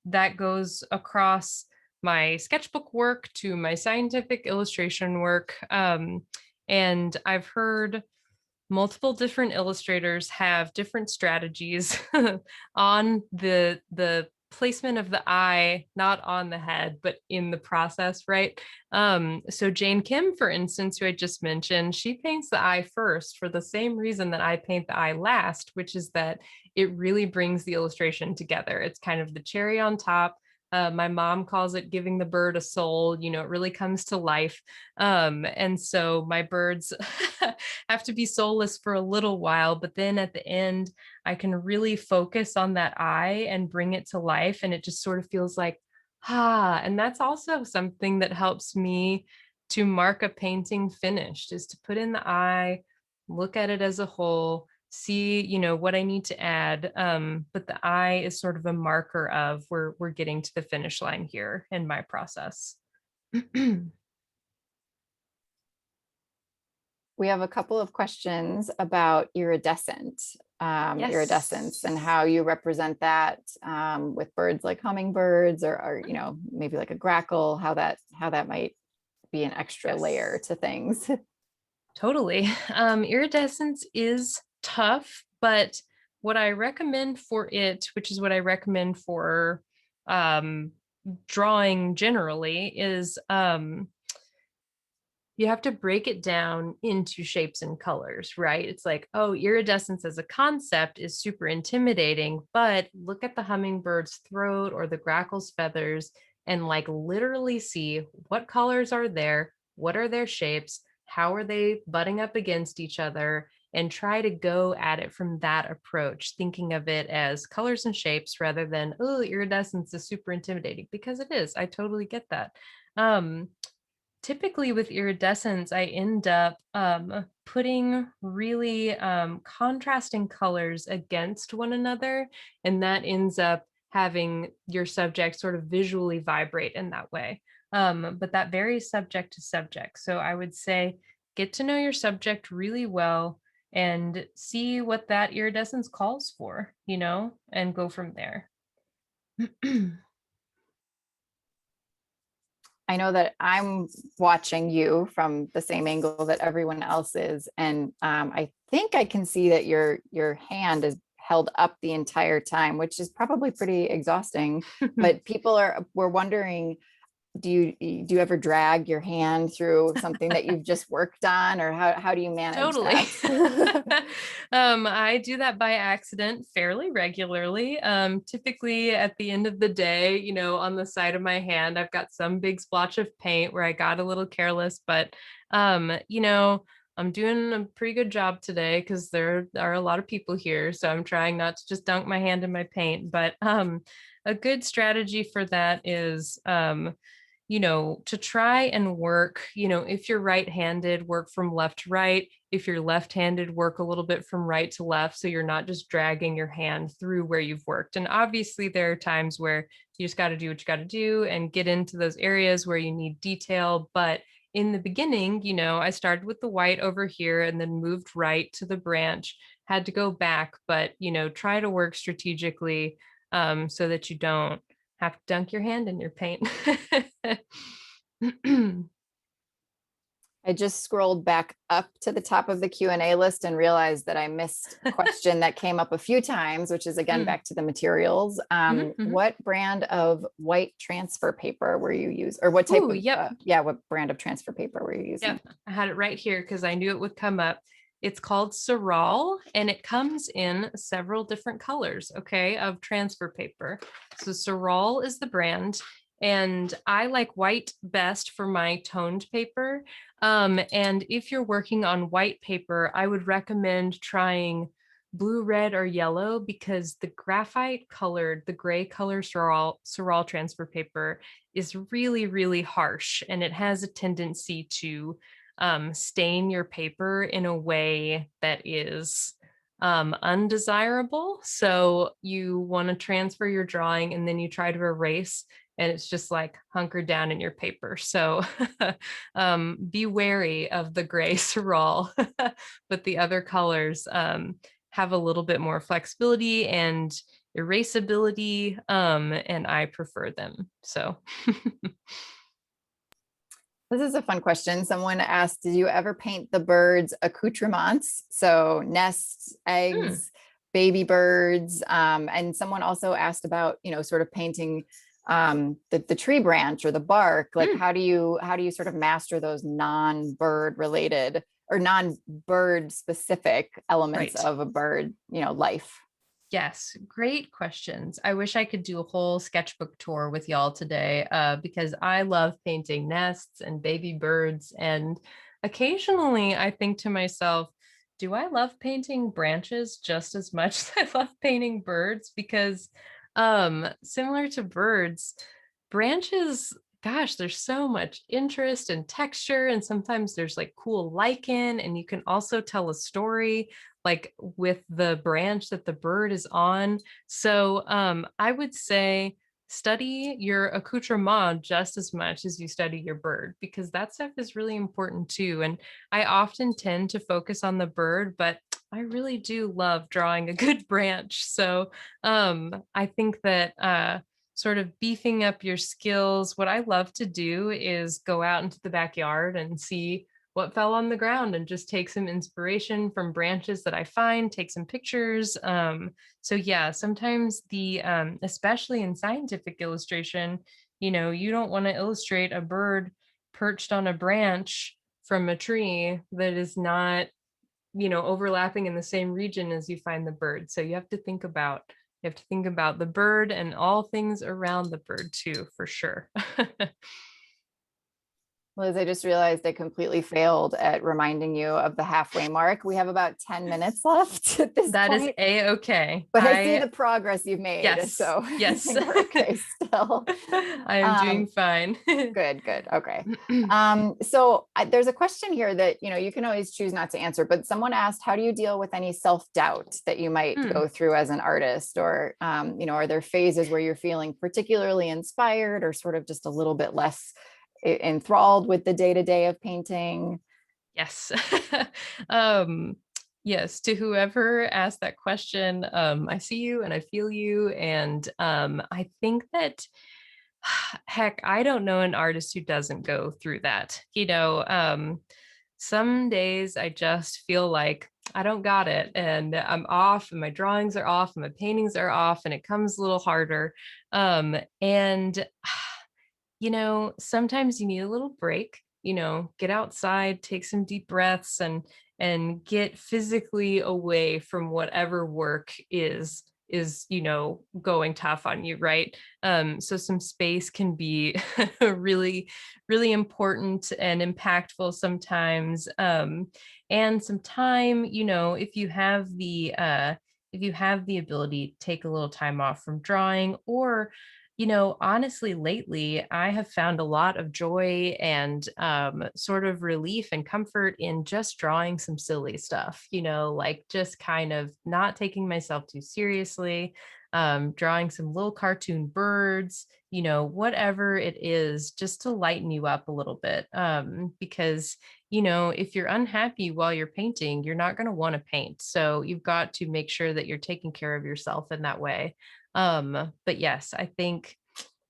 that goes across my sketchbook work to my scientific illustration work. And I've heard multiple different illustrators have different strategies on the placement of the eye, not on the head, but in the process, right? So Jane Kim, for instance, who I just mentioned, she paints the eye first for the same reason that I paint the eye last, which is that it really brings the illustration together. It's kind of the cherry on top. My mom calls it giving the bird a soul. It really comes to life. And so my birds have to be soulless for a little while, but then at the end, I can really focus on that eye and bring it to life. And it just sort of feels like, and that's also something that helps me to mark a painting finished, is to put in the eye, look at it as a whole, see, what I need to add. But the eye is sort of a marker of we're getting to the finish line here in my process. We have a couple of questions about iridescence and Yes. how you represent that with birds like hummingbirds or maybe like a grackle, how that might be an extra layer Yes. to things. Totally. Iridescence is tough, but what I recommend for it, which is what I recommend for um, drawing generally, is you have to break it down into shapes and colors, right? It's like, oh, iridescence as a concept is super intimidating, but look at the hummingbird's throat or the grackle's feathers and like literally see what colors are there, what are their shapes, how are they butting up against each other, and try to go at it from that approach, thinking of it as colors and shapes rather than, oh, iridescence is super intimidating, because it is. I totally get that. Um, Typically with iridescence, I end up putting really contrasting colors against one another, and that ends up having your subject sort of visually vibrate in that way. But that varies subject to subject. So I would say get to know your subject really well and see what that iridescence calls for, and go from there. I know that I'm watching you from the same angle that everyone else is, and I think I can see that your hand is held up the entire time, which is probably pretty exhausting. But we're wondering, do you ever drag your hand through something that you've just worked on, or how do you manage Totally. that? I do that by accident fairly regularly. Typically at the end of the day, on the side of my hand, I've got some big splotch of paint where I got a little careless, but I'm doing a pretty good job today because there are a lot of people here. So I'm trying not to just dunk my hand in my paint. But a good strategy for that is to try and work, if you're right-handed, work from left to right. If you're left-handed, work a little bit from right to left. So you're not just dragging your hand through where you've worked. And obviously there are times where you just got to do what you got to do and get into those areas where you need detail. But in the beginning, I started with the white over here and then moved right to the branch, had to go back, but, try to work strategically so that you don't have to dunk your hand in your paint. I just scrolled back up to the top of the Q&A list and realized that I missed a question that came up a few times, which is again, back to the materials. What brand of white transfer paper were you using? Or what type Ooh, of, yep. what brand of transfer paper were you using? Yep, I had it right here because I knew it would come up. It's called Sorall, and it comes in several different colors, okay, of transfer paper. So Sorall is the brand, and I like white best for my toned paper. And if you're working on white paper, I would recommend trying blue, red, or yellow, because the graphite colored, the gray color Sorall transfer paper is really, really harsh, and it has a tendency to stain your paper in a way that is undesirable. So you want to transfer your drawing and then you try to erase, and it's just like hunkered down in your paper. So be wary of the gray Sorall, but the other colors have a little bit more flexibility and erasability, and I prefer them. So This is a fun question. Someone asked, did you ever paint the birds' accoutrements? So nests, eggs, baby birds. And someone also asked about, sort of painting the tree branch or the bark. Like how do you sort of master those non-bird related or non-bird specific elements of a bird, life? Yes, great questions. I wish I could do a whole sketchbook tour with y'all today, because I love painting nests and baby birds. And occasionally I think to myself, do I love painting branches just as much as I love painting birds? Because similar to birds, branches, gosh, there's so much interest and texture. And sometimes there's like cool lichen, and you can also tell a story like with the branch that the bird is on. So I would say study your accoutrement just as much as you study your bird, because that stuff is really important too. And I often tend to focus on the bird, but I really do love drawing a good branch. So I think that sort of beefing up your skills, what I love to do is go out into the backyard and see what fell on the ground and just take some inspiration from branches that I find, take some pictures. So yeah, sometimes especially in scientific illustration, you don't want to illustrate a bird perched on a branch from a tree that is not, overlapping in the same region as you find the bird. So you have to think about the bird and all things around the bird too, for sure. Liz, I just realized I completely failed at reminding you of the halfway mark. We have about 10 minutes left at this That is point, A-okay. but I see the progress you've made. Yes, So I yes. think we're okay still. I am doing fine. Good. Okay. So there's a question here that, you can always choose not to answer, but someone asked, how do you deal with any self-doubt that you might go through as an artist? Or, are there phases where you're feeling particularly inspired or sort of just a little bit less enthralled with the day-to-day of painting? Yes. Yes, to whoever asked that question, I see you and I feel you. And I think that, heck, I don't know an artist who doesn't go through that. Some days I just feel like I don't got it, and I'm off, and my drawings are off, and my paintings are off, and it comes a little harder. And sometimes you need a little break, get outside, take some deep breaths, and get physically away from whatever work is going tough on you, right? So some space can be really, really important and impactful sometimes. And some time, if you have the ability to take a little time off from drawing, or Honestly, lately, I have found a lot of joy and sort of relief and comfort in just drawing some silly stuff, like just kind of not taking myself too seriously, drawing some little cartoon birds, whatever it is, just to lighten you up a little bit. Because, if you're unhappy while you're painting, you're not going to want to paint. So you've got to make sure that you're taking care of yourself in that way. But yes, I think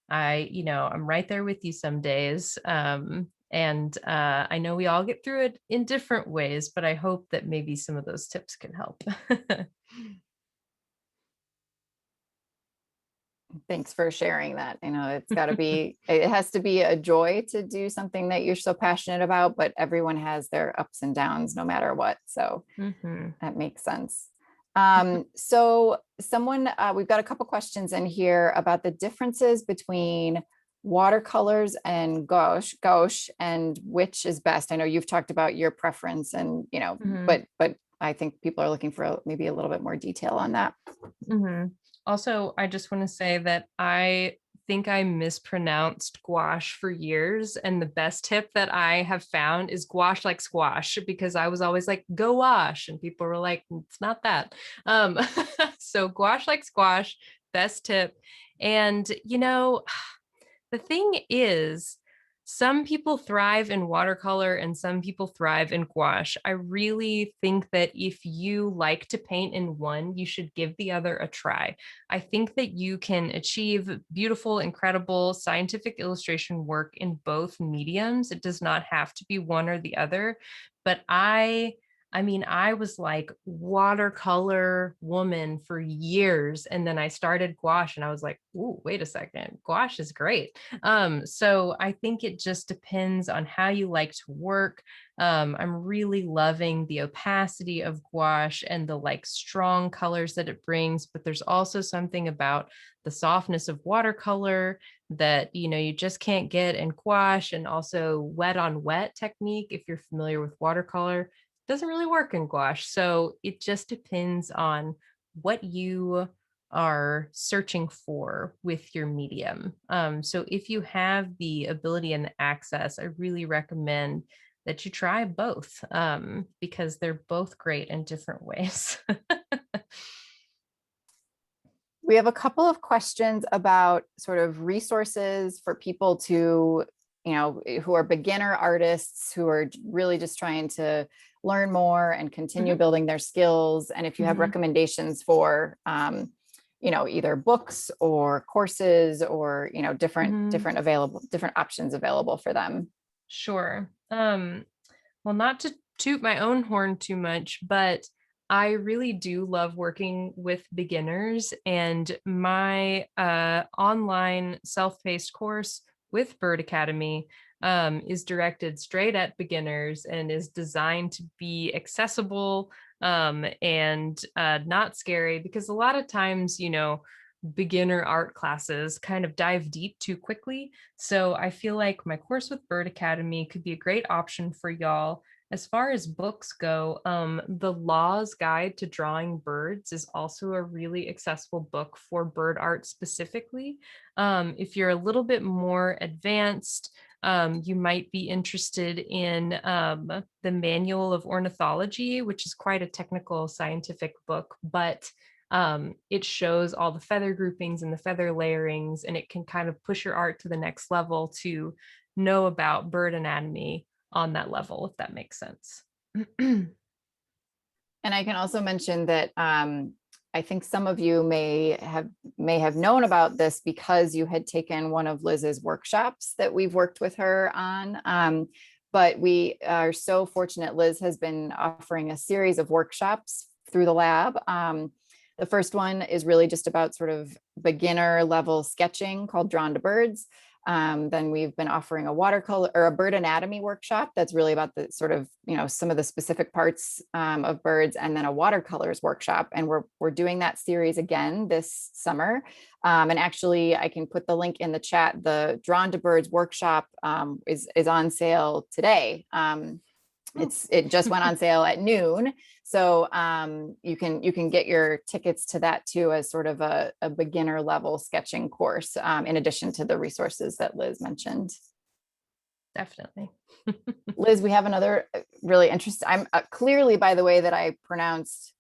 I'm right there with you some days. And I know we all get through it in different ways, but I hope that maybe some of those tips can help. Thanks for sharing that. It's got to be, it has to be a joy to do something that you're so passionate about, but everyone has their ups and downs no matter what. So Mhm. that makes sense. So we've got a couple questions in here about the differences between watercolors and gouache and which is best. I know you've talked about your preference and, Mhm. but I think people are looking for maybe a little bit more detail on that. Mhm. Also, I just want to say that I think I mispronounced gouache for years. And the best tip that I have found is gouache like squash, because I was always like gouache, and people were like, it's not that. Um, so gouache like squash, best tip. And, the thing is, some people thrive in watercolor and some people thrive in gouache. I really think that if you like to paint in one, you should give the other a try. I think that you can achieve beautiful, incredible scientific illustration work in both mediums. It does not have to be one or the other. But I was like watercolor woman for years. And then I started gouache and I was like, ooh, wait a second, gouache is great. So I think it just depends on how you like to work. I'm really loving the opacity of gouache and the like strong colors that it brings, but there's also something about the softness of watercolor that you just can't get in gouache, and also wet on wet technique, if you're familiar with watercolor, doesn't really work in gouache. So it just depends on what you are searching for with your medium. So if you have the ability and the access, I really recommend that you try both, because they're both great in different ways. We have a couple of questions about sort of resources for people to, who are beginner artists who are really just trying to learn more and continue Mhm, building their skills. And if you have mhm, recommendations for, either books or courses or, mhm. different options available for them. Sure. Well, not to toot my own horn too much, but I really do love working with beginners, and my online self-paced course with Bird Academy is directed straight at beginners and is designed to be accessible, and not scary, because a lot of times, beginner art classes kind of dive deep too quickly. So I feel like my course with Bird Academy could be a great option for y'all. As far as books go, the Law's Guide to Drawing Birds is also a really accessible book for bird art specifically. If you're a little bit more advanced, you might be interested in the Manual of Ornithology, which is quite a technical scientific book, but it shows all the feather groupings and the feather layerings, and it can kind of push your art to the next level to know about bird anatomy on that level, if that makes sense. And I can also mention that I think some of you may have known about this because you had taken one of Liz's workshops that we've worked with her on. But we are so fortunate. Liz has been offering a series of workshops through the lab. The first one is really just about sort of beginner level sketching called Drawn to Birds. Then we've been offering a watercolor or a bird anatomy workshop that's really about the sort of, some of the specific parts of birds, and then a watercolors workshop. And we're doing that series again this summer. And actually, I can put the link in the chat. The Drawn to Birds workshop is on sale today. Oh. It just went on sale at noon. So you can get your tickets to that too as sort of a beginner level sketching course, in addition to the resources that Liz mentioned. Definitely. Liz, we have another really interesting, I'm clearly by the way that I pronounced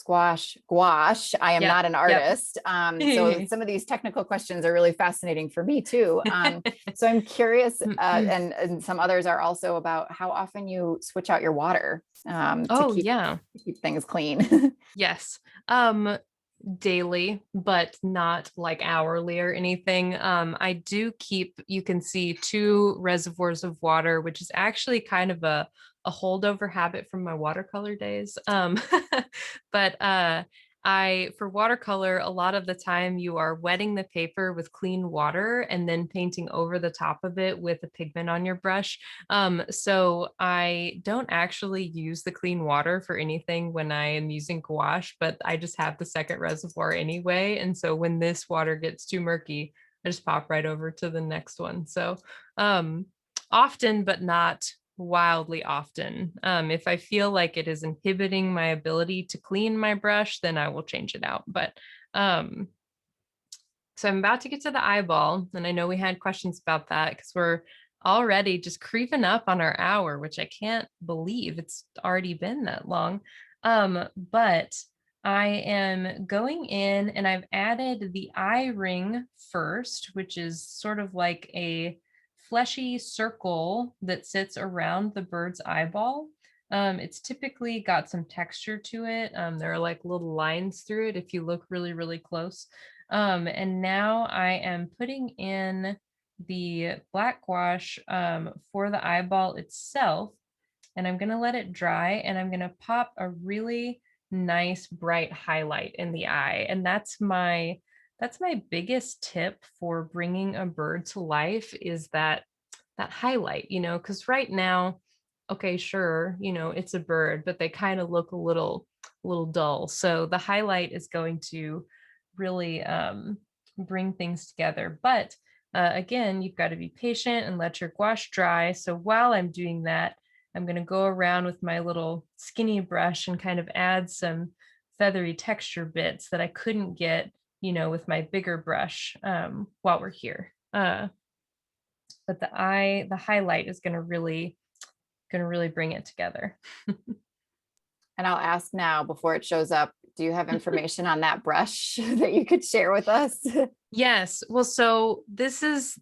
gouache, I am Yep. not an Yep. artist. So some of these technical questions are really fascinating for me too. So I'm curious, and some others are also about how often you switch out your water Oh, yeah. to keep things clean. Yes. Daily, but not like hourly or anything. I do keep, you can see, 2 reservoirs of water, which is actually kind of a holdover habit from my watercolor days. But for watercolor, a lot of the time you are wetting the paper with clean water and then painting over the top of it with a pigment on your brush. So I don't actually use the clean water for anything when I am using gouache, but I just have the second reservoir anyway. And so when this water gets too murky, I just pop right over to the next one. So um, often, but not wildly often. If I feel like it is inhibiting my ability to clean my brush, then I will change it out. But um, so I'm about to get to the eyeball, and I know we had questions about that because we're already just creeping up on our hour, which I can't believe it's already been that long. But I am going in and I've added the eye ring first, which is sort of like a fleshy circle that sits around the bird's eyeball. It's typically got some texture to it. There are like little lines through it if you look really, really close. And now I am putting in the black gouache for the eyeball itself, and I'm going to let it dry, and I'm going to pop a really nice bright highlight in the eye. And that's my biggest tip for bringing a bird to life, is that highlight, because right now, okay, sure, it's a bird, but they kind of look a little dull. So the highlight is going to really bring things together. But again, you've got to be patient and let your gouache dry. So while I'm doing that, I'm going to go around with my little skinny brush and kind of add some feathery texture bits that I couldn't get, with my bigger brush while we're here. But the highlight is going to really bring it together. And I'll ask now before it shows up, do you have information on that brush that you could share with us? Yes. Well, so this is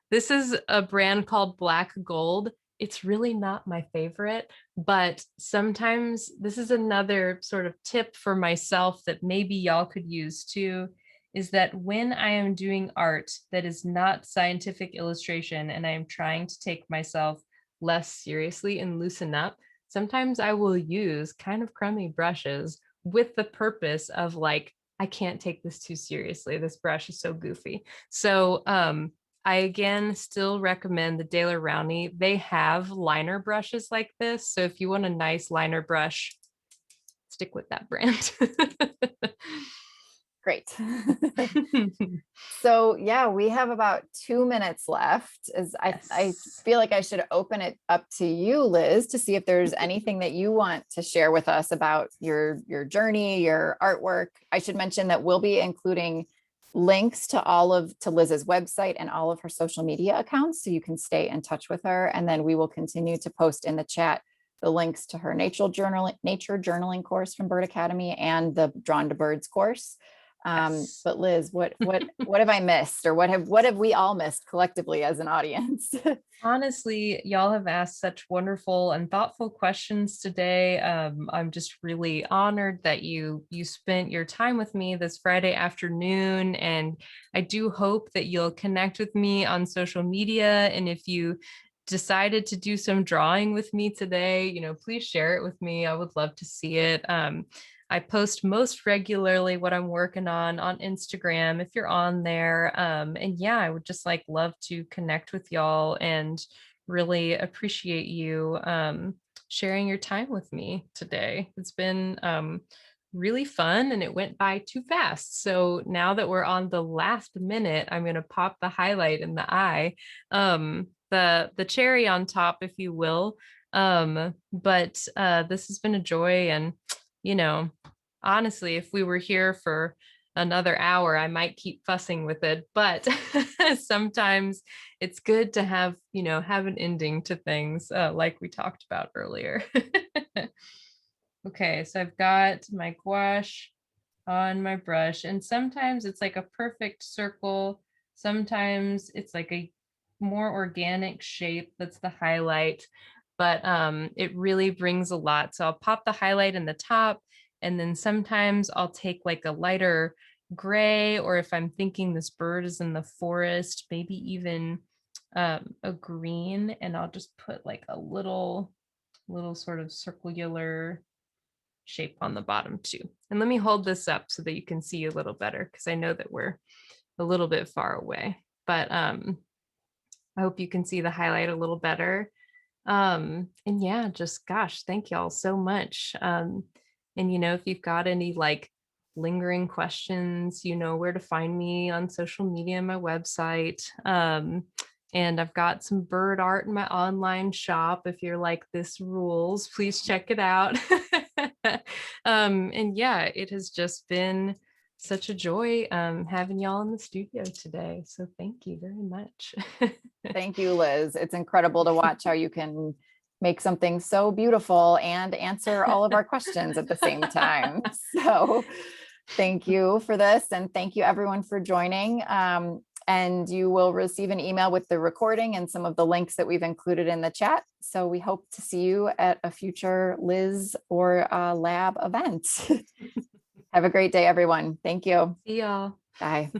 this is a brand called Black Gold. It's really not my favorite, but sometimes this is another sort of tip for myself that maybe y'all could use too, is that when I am doing art that is not scientific illustration and I am trying to take myself less seriously and loosen up, sometimes I will use kind of crummy brushes with the purpose of like, I can't take this too seriously. This brush is so goofy. So I again still recommend the Daler Rowney. They have liner brushes like this. So if you want a nice liner brush, stick with that brand. Great. So yeah, we have about 2 minutes left. I Yes. feel like I should open it up to you, Liz, to see if there's anything that you want to share with us about your journey, your artwork. I should mention that we'll be including links to Liz's website and all of her social media accounts, so you can stay in touch with her. And then we will continue to post in the chat the links to her nature journaling course from Bird Academy and the Drawn to Birds course. Yes. But Liz, what have I missed, or what have we all missed collectively as an audience? Honestly, y'all have asked such wonderful and thoughtful questions today. I'm just really honored that you spent your time with me this Friday afternoon, and I do hope that you'll connect with me on social media. And if you decided to do some drawing with me today, please share it with me. I would love to see it. I post most regularly what I'm working on Instagram if you're on there. And yeah, I would just love to connect with y'all and really appreciate you sharing your time with me today. It's been really fun and it went by too fast. So now that we're on the last minute, I'm going to pop the highlight in the eye. the cherry on top, if you will. But this has been a joy, and you know, honestly, if we were here for another hour, I might keep fussing with it, but sometimes it's good to have an ending to things, like we talked about earlier. Okay, so I've got my gouache on my brush, and sometimes it's like a perfect circle. Sometimes it's like a more organic shape that's the highlight, but it really brings a lot. So I'll pop the highlight in the top, and then sometimes I'll take like a lighter gray, or if I'm thinking this bird is in the forest, maybe even a green, and I'll just put like a little sort of circular shape on the bottom too. And let me hold this up so that you can see a little better, because I know that we're a little bit far away, but I hope you can see the highlight a little better. And yeah, just gosh, thank y'all so much. And if you've got any like lingering questions, you know where to find me on social media and my website. And I've got some bird art in my online shop. If you're like, this rules, please check it out. And yeah, it has just been such a joy having y'all in the studio today. So thank you very much. Thank you, Liz. It's incredible to watch how you can make something so beautiful and answer all of our questions at the same time. So thank you for this. And thank you everyone for joining. And you will receive an email with the recording and some of the links that we've included in the chat. So we hope to see you at a future Liz or lab event. Have a great day, everyone. Thank you. See y'all. Bye.